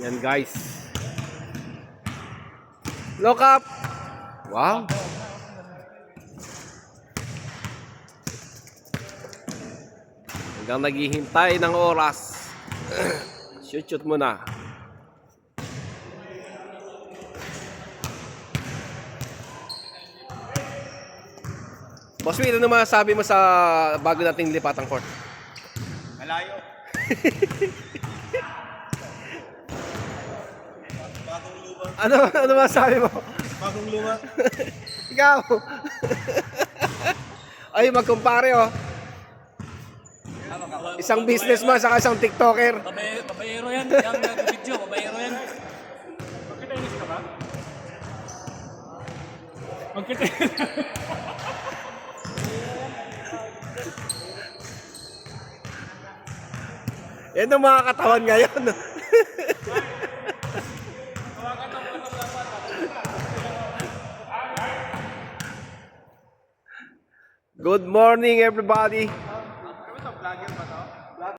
Yan guys. Lock up. Wow. Hanggang naghihintay ng oras. Shoot mo na. Boss Will, ano masasabi mo sa bago nating lipatang court? Malayo. Bagong luma. Ano masasabi mo? Bagong luma. Ikaw. Ay, magkumpare oh. Isang businessman saka isang TikToker. Babayero yan. Yung video, babayero yan. Magkitainis ka ba? Magkitainis. Yan ang mga katawan ngayon. Good morning everybody. Ano ba ito? Vlogger ba ito?